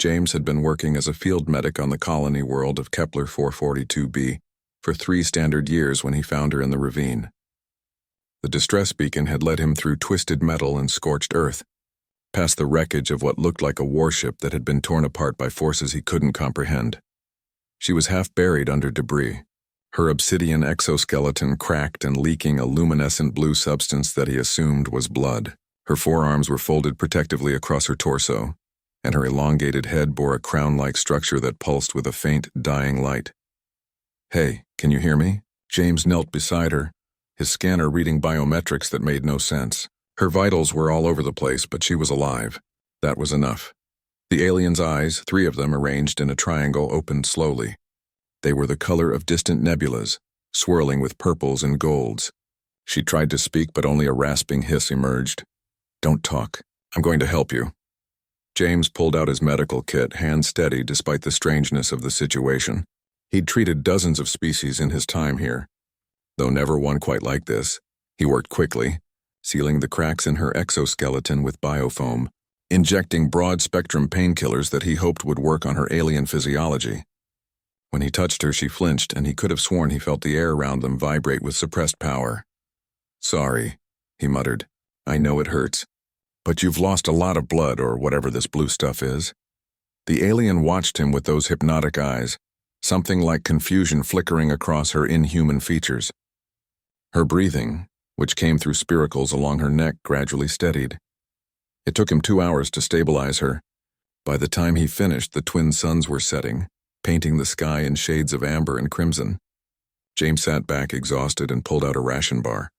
James had been working as a field medic on the colony world of Kepler 442b for 3 standard years when he found her in the ravine. The distress beacon had led him through twisted metal and scorched earth, past the wreckage of what looked like a warship that had been torn apart by forces he couldn't comprehend. She was half buried under debris, her obsidian exoskeleton cracked and leaking a luminescent blue substance that he assumed was blood. Her forearms were folded protectively across her torso, and her elongated head bore a crown-like structure that pulsed with a faint, dying light. "Hey, can you hear me?" James knelt beside her, his scanner reading biometrics that made no sense. Her vitals were all over the place, but she was alive. That was enough. The alien's eyes, 3 of them arranged in a triangle, opened slowly. They were the color of distant nebulas, swirling with purples and golds. She tried to speak, but only a rasping hiss emerged. "Don't talk. I'm going to help you." James pulled out his medical kit, hands steady despite the strangeness of the situation. He'd treated dozens of species in his time here, though never one quite like this. He worked quickly, sealing the cracks in her exoskeleton with biofoam, injecting broad-spectrum painkillers that he hoped would work on her alien physiology. When he touched her, she flinched, and he could have sworn he felt the air around them vibrate with suppressed power. "Sorry," he muttered. "I know it hurts. But you've lost a lot of blood, or whatever this blue stuff is." The alien watched him with those hypnotic eyes, something like confusion flickering across her inhuman features. Her breathing, which came through spiracles along her neck, gradually steadied. It took him 2 hours to stabilize her. By the time he finished, the twin suns were setting, painting the sky in shades of amber and crimson. James sat back exhausted and pulled out a ration bar.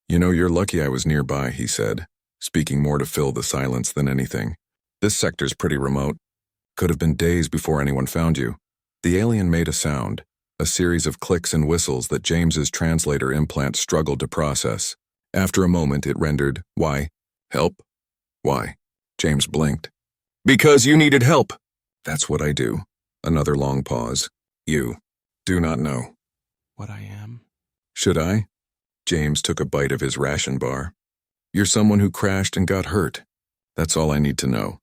"You know, you're lucky I was nearby," he said, speaking more to fill the silence than anything. "This sector's pretty remote. Could have been days before anyone found you." The alien made a sound, a series of clicks and whistles that James's translator implant struggled to process. After a moment, it rendered, "Why? Help? Why?" James blinked. "Because you needed help." "That's what I do." Another long pause. "You do not know what I am." "Should I?" James took a bite of his ration bar. "You're someone who crashed and got hurt. That's all I need to know."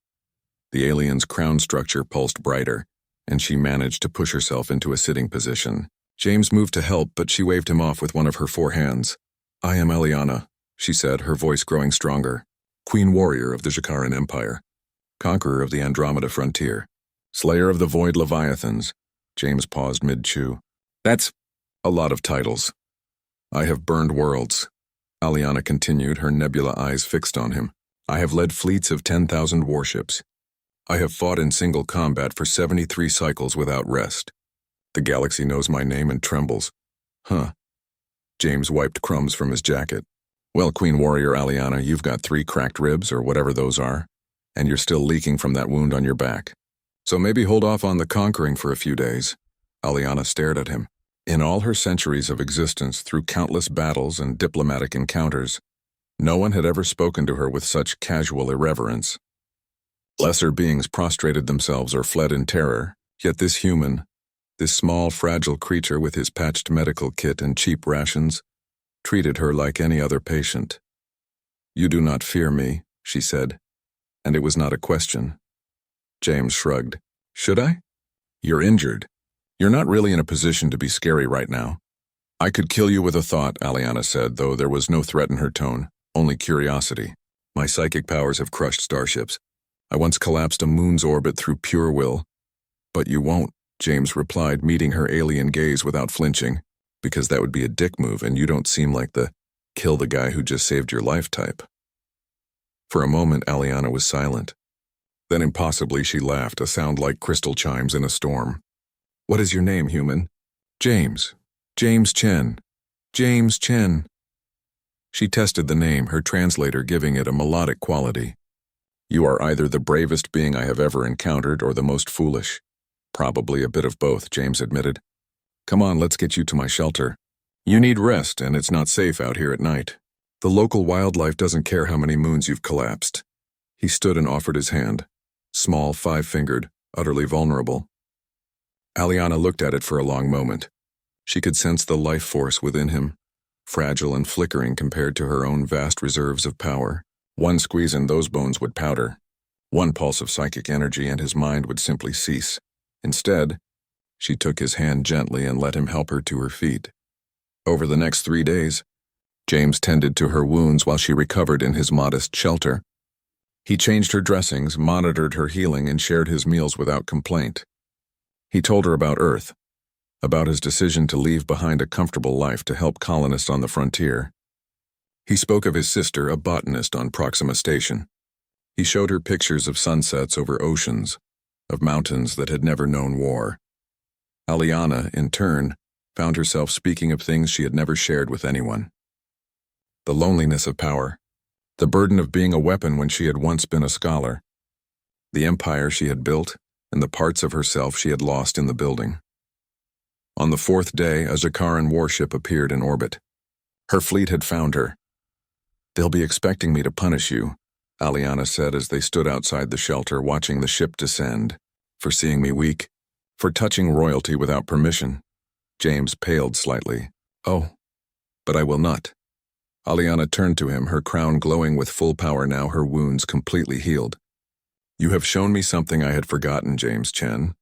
The alien's crown structure pulsed brighter, and she managed to push herself into a sitting position. James moved to help, but she waved him off with one of her 4 hands. "I am Eliana," she said, her voice growing stronger. "Queen Warrior of the Jakaran Empire. Conqueror of the Andromeda Frontier. Slayer of the Void Leviathans." James paused mid-chew. "That's a lot of titles." "I have burned worlds," Aliana continued, her nebula eyes fixed on him. "I have led fleets of 10,000 warships. I have fought in single combat for 73 cycles without rest. The galaxy knows my name and trembles." "Huh." James wiped crumbs from his jacket. "Well, Queen Warrior Aliana, you've got 3 cracked ribs, or whatever those are, and you're still leaking from that wound on your back. So maybe hold off on the conquering for a few days." Aliana stared at him. In all her centuries of existence, through countless battles and diplomatic encounters, no one had ever spoken to her with such casual irreverence. Lesser beings prostrated themselves or fled in terror, yet this human, this small, fragile creature with his patched medical kit and cheap rations, treated her like any other patient. "You do not fear me," she said, and it was not a question. James shrugged. "Should I? You're injured. You're not really in a position to be scary right now." "I could kill you with a thought," Aliana said, though there was no threat in her tone, only curiosity. "My psychic powers have crushed starships. I once collapsed a moon's orbit through pure will." "But you won't," James replied, meeting her alien gaze without flinching, "because that would be a dick move, and you don't seem like the kill the guy who just saved your life type." For a moment, Aliana was silent. Then impossibly she laughed, a sound like crystal chimes in a storm. "What is your name, human?" "James. James Chen. James Chen." She tested the name, her translator giving it a melodic quality. "You are either the bravest being I have ever encountered or the most foolish." "Probably a bit of both," James admitted. "Come on, let's get you to my shelter. You need rest, and it's not safe out here at night. The local wildlife doesn't care how many moons you've collapsed." He stood and offered his hand. Small, 5-fingered, utterly vulnerable. Aliana looked at it for a long moment. She could sense the life force within him, fragile and flickering compared to her own vast reserves of power. One squeeze and those bones would powder. One pulse of psychic energy and his mind would simply cease. Instead, she took his hand gently and let him help her to her feet. Over the next 3 days, James tended to her wounds while she recovered in his modest shelter. He changed her dressings, monitored her healing, and shared his meals without complaint. He told her about Earth, about his decision to leave behind a comfortable life to help colonists on the frontier. He spoke of his sister, a botanist on Proxima Station. He showed her pictures of sunsets over oceans, of mountains that had never known war. Aliana, in turn, found herself speaking of things she had never shared with anyone. The loneliness of power, the burden of being a weapon when she had once been a scholar, the empire she had built, and the parts of herself she had lost in the building. On the 4th day, a Zakaran warship appeared in orbit. Her fleet had found her. "They'll be expecting me to punish you," Aliana said as they stood outside the shelter watching the ship descend. "For seeing me weak, for touching royalty without permission." James paled slightly. "Oh, but I will not." Aliana turned to him, her crown glowing with full power now, her wounds completely healed. "You have shown me something I had forgotten, James Chen.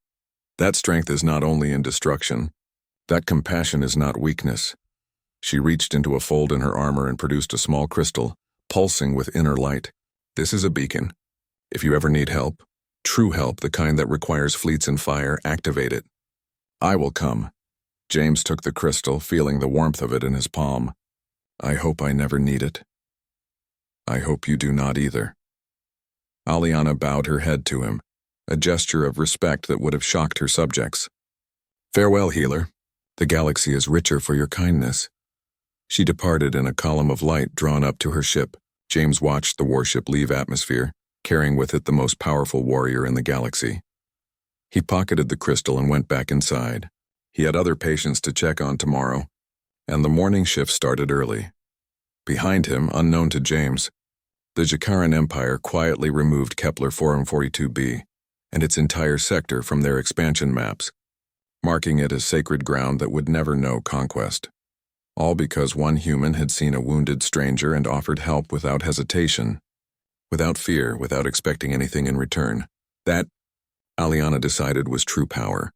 That strength is not only in destruction. That compassion is not weakness." She reached into a fold in her armor and produced a small crystal, pulsing with inner light. "This is a beacon. If you ever need help, true help, the kind that requires fleets and fire, activate it. I will come." James took the crystal, feeling the warmth of it in his palm. "I hope I never need it." "I hope you do not either." Aliana bowed her head to him, a gesture of respect that would have shocked her subjects. "Farewell, healer. The galaxy is richer for your kindness." She departed in a column of light drawn up to her ship. James watched the warship leave atmosphere, carrying with it the most powerful warrior in the galaxy. He pocketed the crystal and went back inside. He had other patients to check on tomorrow, and the morning shift started early. Behind him, unknown to James, the Zakaran Empire quietly removed Kepler 442b and its entire sector from their expansion maps, marking it as sacred ground that would never know conquest. All because one human had seen a wounded stranger and offered help without hesitation, without fear, without expecting anything in return. That, Aliana decided, was true power.